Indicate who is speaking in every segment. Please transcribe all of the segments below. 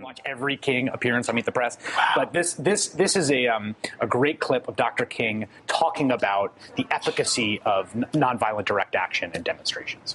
Speaker 1: Watch every King appearance on Meet the Press. Wow. But this is a great clip of Dr. King talking about the efficacy of nonviolent direct action in demonstrations.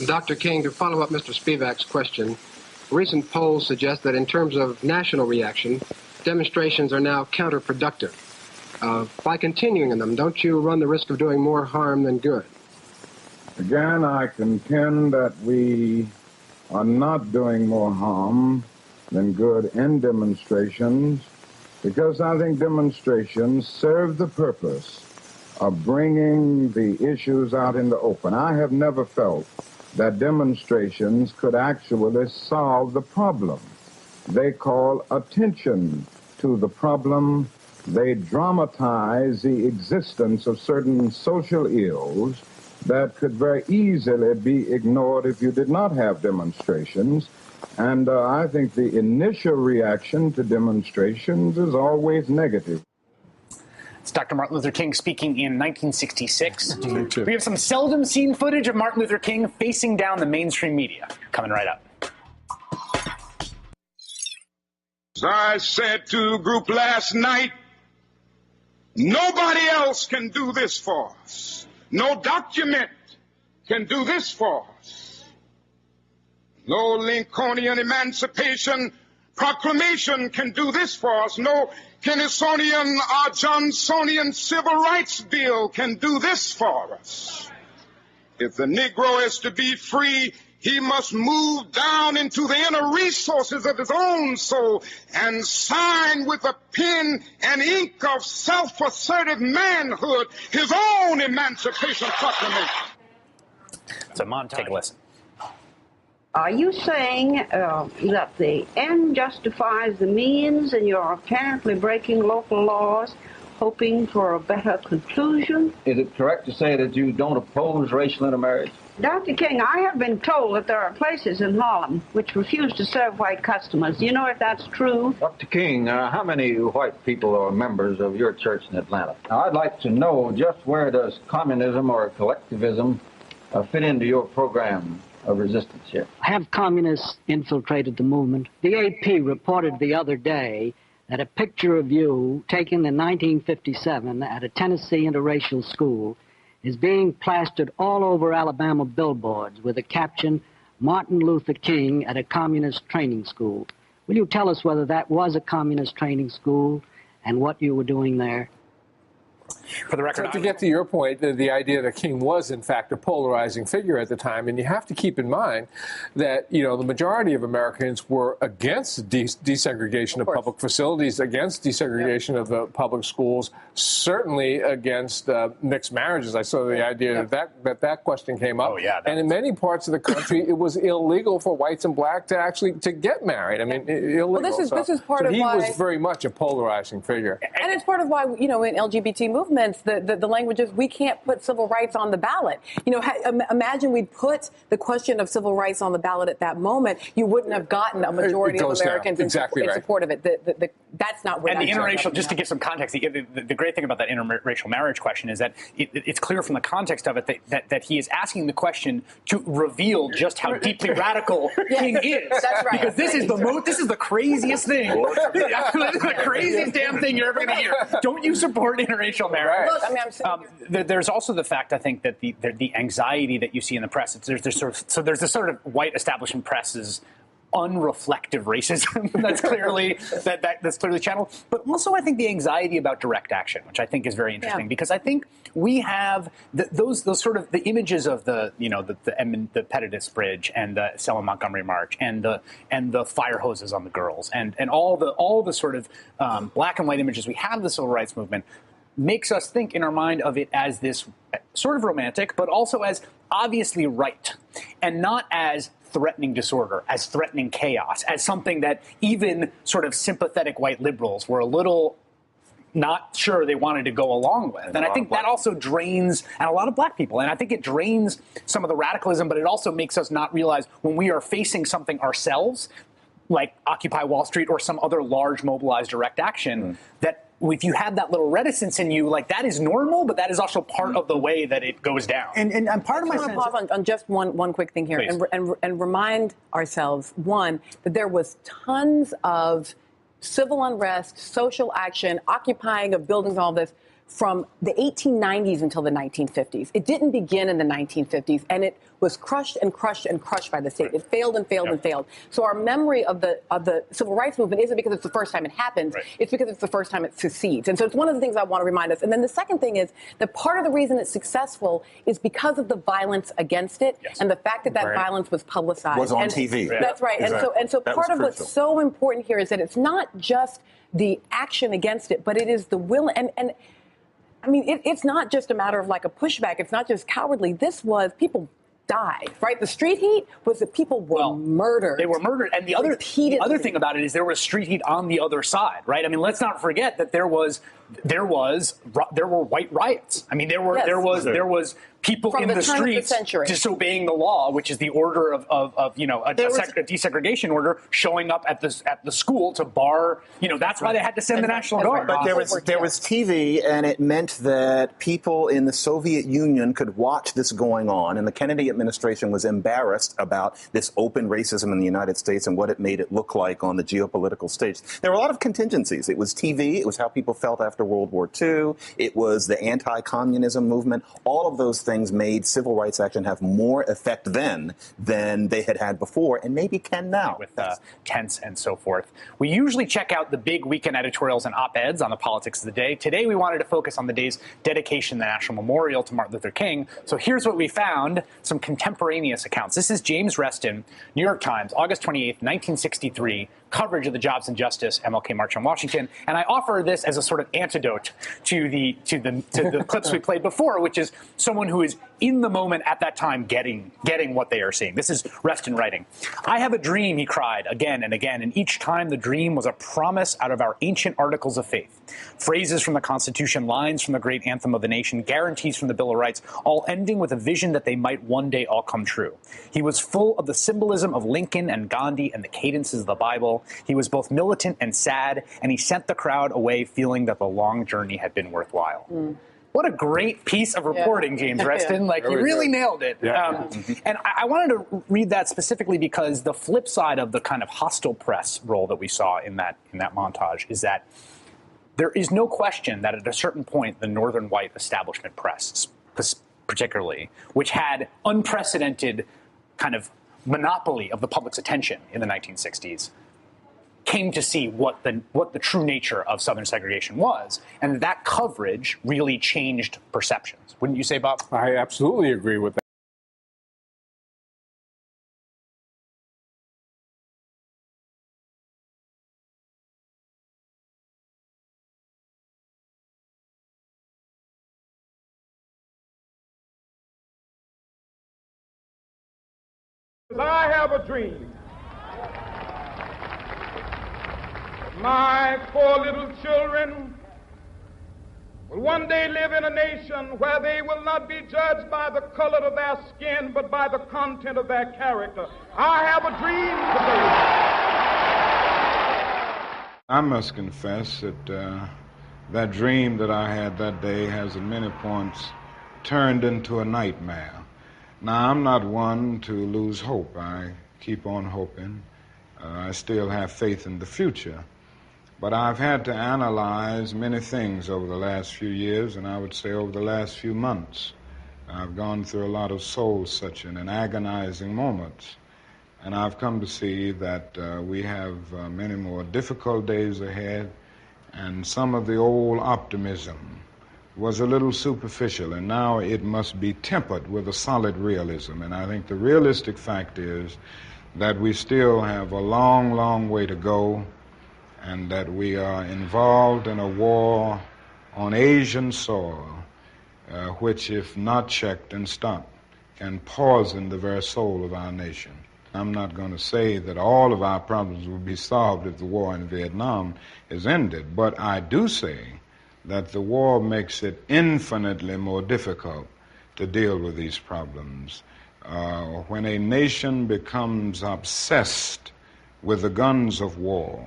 Speaker 2: Dr. King, to follow up Mr. Spivak's question, recent polls suggest that in terms of national reaction, demonstrations are now counterproductive. By continuing in them, don't you run the risk of doing more harm than good?
Speaker 3: Again, I contend that we are not doing more harm than good in demonstrations, because I think demonstrations serve the purpose of bringing the issues out in the open. I have never felt that demonstrations could actually solve the problem. They call attention to the problem. They dramatize the existence of certain social ills that could very easily be ignored if you did not have demonstrations. And I think the initial reaction to demonstrations is always negative.
Speaker 1: It's Dr. Martin Luther King speaking in 1966. We have some seldom seen footage of Martin Luther King facing down the mainstream media. Coming right up.
Speaker 4: As I said to the group last night, nobody else can do this for us. No document can do this for us. No Lincolnian Emancipation Proclamation can do this for us. No Kennedysonian or Johnsonian Civil Rights Bill can do this for us. If the Negro is to be free, he must move down into the inner resources of his own soul and sign with a pen and ink of self-assertive manhood his own Emancipation Proclamation.
Speaker 1: So, Mom, take a listen.
Speaker 5: Are you saying that the end justifies the means and you're apparently breaking local laws, hoping for a better conclusion?
Speaker 6: Is it correct to say that you don't oppose racial intermarriage?
Speaker 5: Dr. King, I have been told that there are places in Harlem which refuse to serve white customers. Do you know if that's true?
Speaker 6: Dr. King, how many white people are members of your church in Atlanta? Now, I'd like to know just where does communism or collectivism fit into your program of resistance here?
Speaker 7: Have communists infiltrated the movement? The AP reported the other day that a picture of you taken in 1957 at a Tennessee interracial school is being plastered all over Alabama billboards with the caption, Martin Luther King at a communist training school. Will you tell us whether that was a communist training school and what you were doing there?
Speaker 1: For the record,
Speaker 8: so to get to your point, the idea that King was, in fact, a polarizing figure at the time, and you have to keep in mind that, you know, the majority of Americans were against desegregation of public facilities, against desegregation of the public schools, certainly against mixed marriages. I saw the idea that question came up. And in many parts of the country, it was illegal for whites and black to actually get married. I mean, illegal.
Speaker 9: Well, this is part of
Speaker 8: he
Speaker 9: why
Speaker 8: he was very much a polarizing figure.
Speaker 9: And it's part of why, you know, in LGBT movements, the language is we can't put civil rights on the ballot. You know, imagine we put the question of civil rights on the ballot at that moment. You wouldn't have gotten a majority of Americans in support of it. That's not where.
Speaker 1: And the interracial, just to give some context, the great thing about that interracial marriage question is that it's clear from the context of it that he is asking the question to reveal just how deeply radical King is. That's right. Because this is the craziest thing. The craziest damn thing you're ever going to hear. Don't you support interracial marriage?
Speaker 9: Look, I mean,
Speaker 1: there's also the fact, I think, that the anxiety that you see in the press. There's this sort of white establishment press's unreflective racism that's clearly that's clearly channeled. But also, I think the anxiety about direct action, which I think is very interesting, because I think we have those sort of the images of the Pettus Bridge and the Selma Montgomery March and the fire hoses on the girls and all the sort of black and white images we have of the civil rights movement makes us think in our mind of it as this sort of romantic, but also as obviously right, and not as threatening disorder, as threatening chaos, as something that even sort of sympathetic white liberals were a little not sure they wanted to go along with. And I think that also drains, and a lot of black people, and I think it drains some of the radicalism, but it also makes us not realize when we are facing something ourselves, like Occupy Wall Street or some other large mobilized direct action, that if you have that little reticence in you, like that is normal, but that is also part of the way that it goes down.
Speaker 10: And part of my sense.
Speaker 9: I want to pause on just one quick thing here and remind ourselves, one, that there was tons of civil unrest, social action, occupying of buildings, all this, from the 1890s until the 1950s. It didn't begin in the 1950s, and it was crushed and crushed and crushed by the state. It failed and failed and failed. So our memory of the civil rights movement isn't because it's the first time it happens. It's because it's the first time it succeeds. And so it's one of the things I want to remind us. And then the second thing is that part of the reason it's successful is because of the violence against it and the fact that that violence was publicized.
Speaker 11: Was on TV.
Speaker 9: That's right. And so part of what's so important here is that it's not just the action against it, but it is the will and I mean, it's not just a matter of like a pushback. It's not just cowardly. This was people died, right? The street heat was that people were murdered.
Speaker 1: They were murdered. And the other thing about it is there was street heat on the other side, right? I mean, let's not forget that there were white riots. I mean, there was people in the streets disobeying the law, which is the order of a desegregation order, showing up at the school to bar. That's why they had to send the National Guard.
Speaker 11: But there was TV, and it meant that people in the Soviet Union could watch this going on, and the Kennedy administration was embarrassed about this open racism in the United States and what it made it look like on the geopolitical stage. There were a lot of contingencies. It was TV. It was how people felt after World War II. It was the anti-communism movement. All of those things made civil rights action have more effect then than they had before, and maybe can now.
Speaker 1: With tents and so forth. We usually check out the big weekend editorials and op-eds on the politics of the day. Today we wanted to focus on the day's dedication to the National Memorial to Martin Luther King. So here's what we found, some contemporaneous accounts. This is James Reston, New York Times, August 28th, 1963, coverage of the Jobs and Justice MLK March on Washington. And I offer this as a sort of antidote to the clips we played before, which is someone who is in the moment at that time getting what they are seeing. This is Reston writing. "I have a dream," he cried again and again, and each time the dream was a promise out of our ancient articles of faith. Phrases from the Constitution, lines from the great anthem of the nation, guarantees from the Bill of Rights, all ending with a vision that they might one day all come true. He was full of the symbolism of Lincoln and Gandhi and the cadences of the Bible. He was both militant and sad, and he sent the crowd away feeling that the long journey had been worthwhile. What a great piece of reporting, James Reston. Like, you really nailed it. And I wanted to read that specifically because the flip side of the kind of hostile press role that we saw in that montage is that there is no question that at a certain point, the northern white establishment press, particularly, which had unprecedented kind of monopoly of the public's attention in the 1960s, came to see what the true nature of Southern segregation was. And that coverage really changed perceptions. Wouldn't you say, Bob?
Speaker 8: I absolutely agree with that.
Speaker 4: I have a dream. My 4 little children will one day live in a nation where they will not be judged by the color of their skin, but by the content of their character. I have a dream today.
Speaker 3: I must confess that that dream that I had that day has at many points turned into a nightmare. Now, I'm not one to lose hope. I keep on hoping. I still have faith in the future. But I've had to analyze many things over the last few years, and I would say over the last few months. I've gone through a lot of soul-searching and agonizing moments, and I've come to see that we have many more difficult days ahead, and some of the old optimism was a little superficial, and now it must be tempered with a solid realism. And I think the realistic fact is that we still have a long, long way to go, and that we are involved in a war on Asian soil, which, if not checked and stopped, can poison the very soul of our nation. I'm not going to say that all of our problems will be solved if the war in Vietnam is ended, but I do say that the war makes it infinitely more difficult to deal with these problems. When a nation becomes obsessed with the guns of war,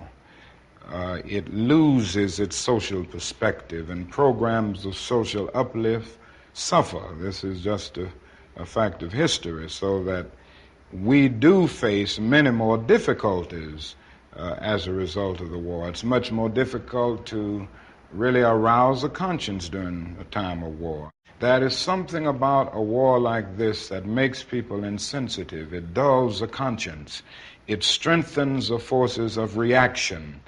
Speaker 3: it loses its social perspective, and programs of social uplift suffer. This is just a fact of history, so that we do face many more difficulties as a result of the war. It's much more difficult to really arouse a conscience during a time of war. There is something about a war like this that makes people insensitive. It dulls the conscience. It strengthens the forces of reaction,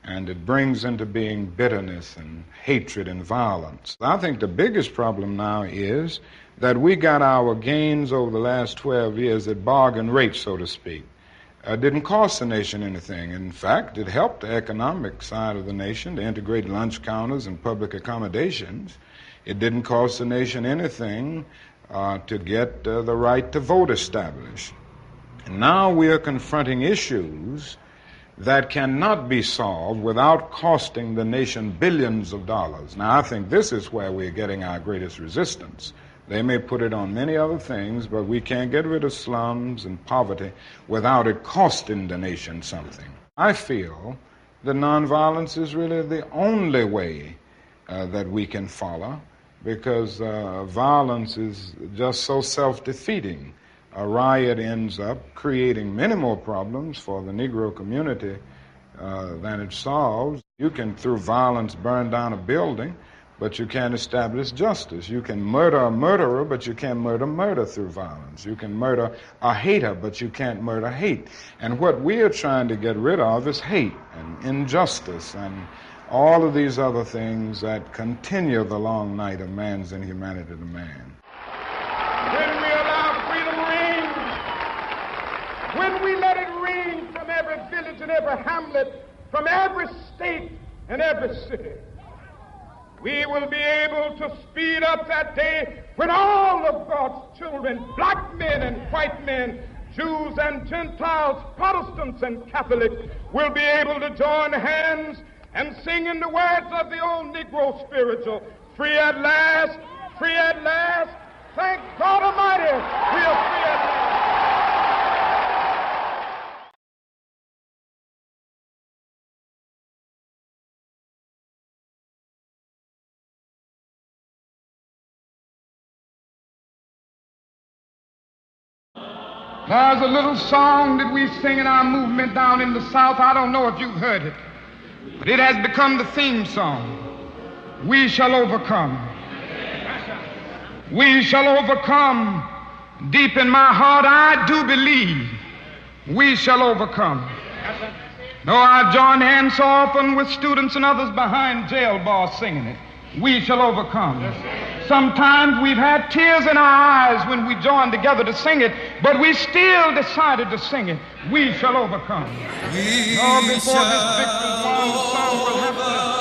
Speaker 3: and it brings into being bitterness and hatred and violence. I think the biggest problem now is that we got our gains over the last 12 years at bargain rate, so to speak. It didn't cost the nation anything. In fact, it helped the economic side of the nation to integrate lunch counters and public accommodations. It didn't cost the nation anything to get the right to vote established. And now we are confronting issues that cannot be solved without costing the nation billions of dollars. Now, I think this is where we're getting our greatest resistance. They may put it on many other things, but we can't get rid of slums and poverty without it costing the nation something. I feel that nonviolence is really the only way that we can follow, because violence is just so self-defeating. A riot ends up creating many more problems for the Negro community than it solves. You can, through violence, burn down a building, but you can't establish justice. You can murder a murderer, but you can't murder through violence. You can murder a hater, but you can't murder hate. And what we are trying to get rid of is hate and injustice and all of these other things that continue the long night of man's inhumanity to man.
Speaker 4: When we allow freedom reign, when we let it reign from every village and every hamlet, from every state and every city, we will be able to speed up that day when all of God's children, black men and white men, Jews and Gentiles, Protestants and Catholics, will be able to join hands and sing in the words of the old Negro spiritual, free at last, free at last, thank God Almighty, we are free at last. There's a little song that we sing in our movement down in the South. I don't know if you've heard it, but it has become the theme song. We shall overcome. We shall overcome. Deep in my heart, I do believe we shall overcome. Though I join hands so often with students and others behind jail bars singing it, we shall overcome. Sometimes we've had tears in our eyes when we joined together to sing it, but we still decided to sing it. We shall overcome. Before this victory's won, the song will have to...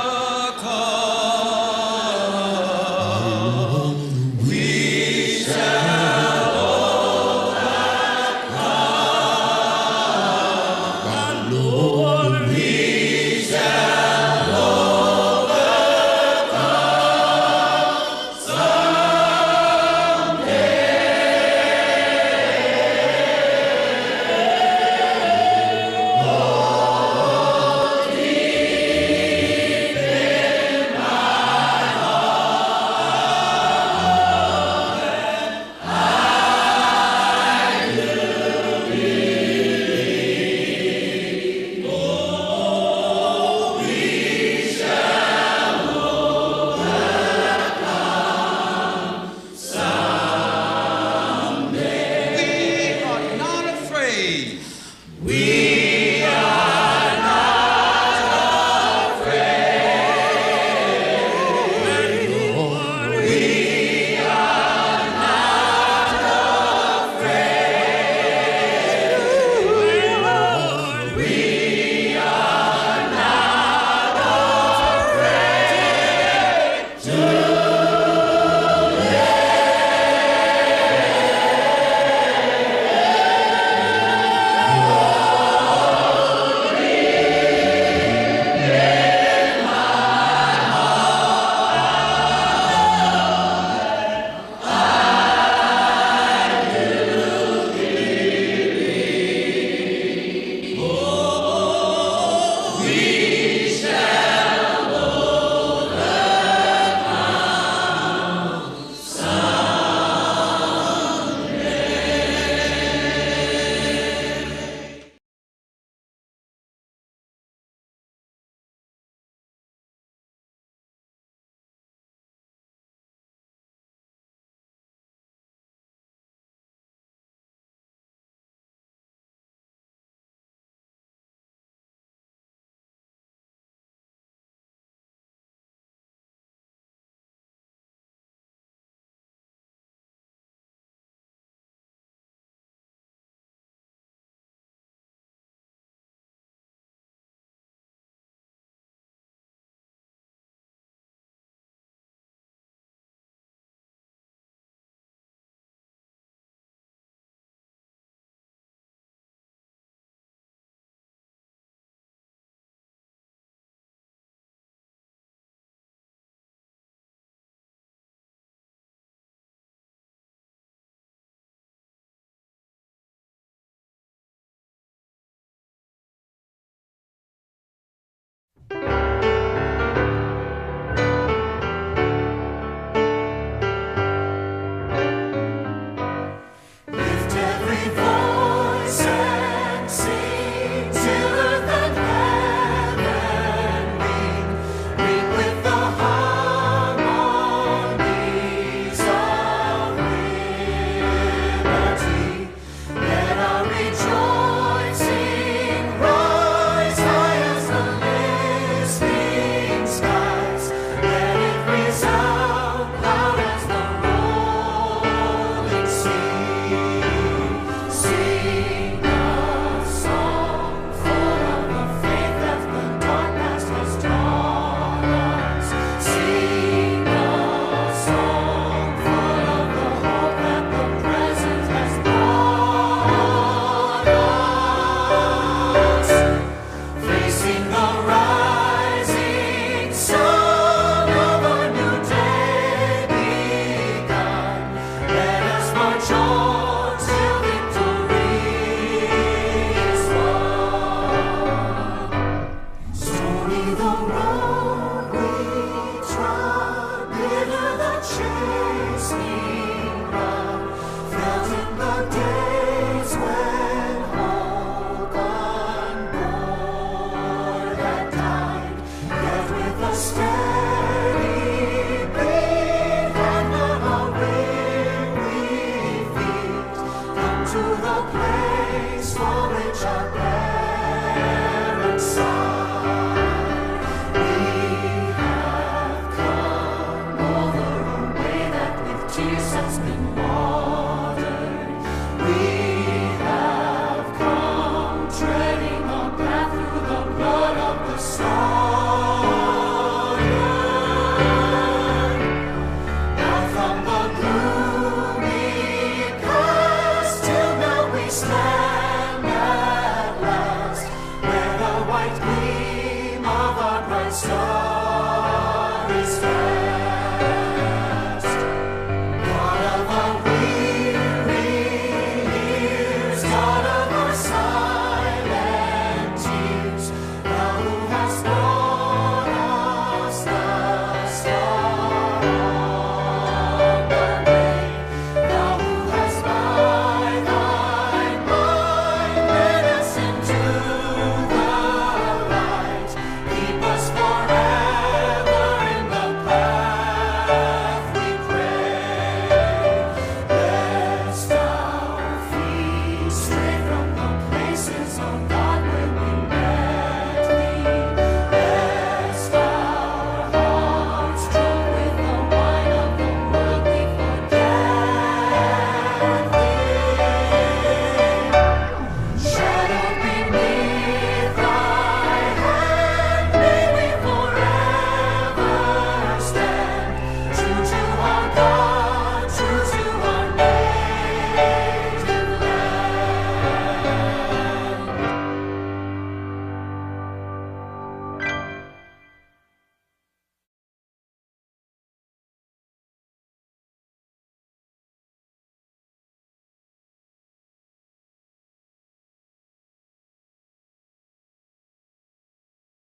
Speaker 10: a place for which our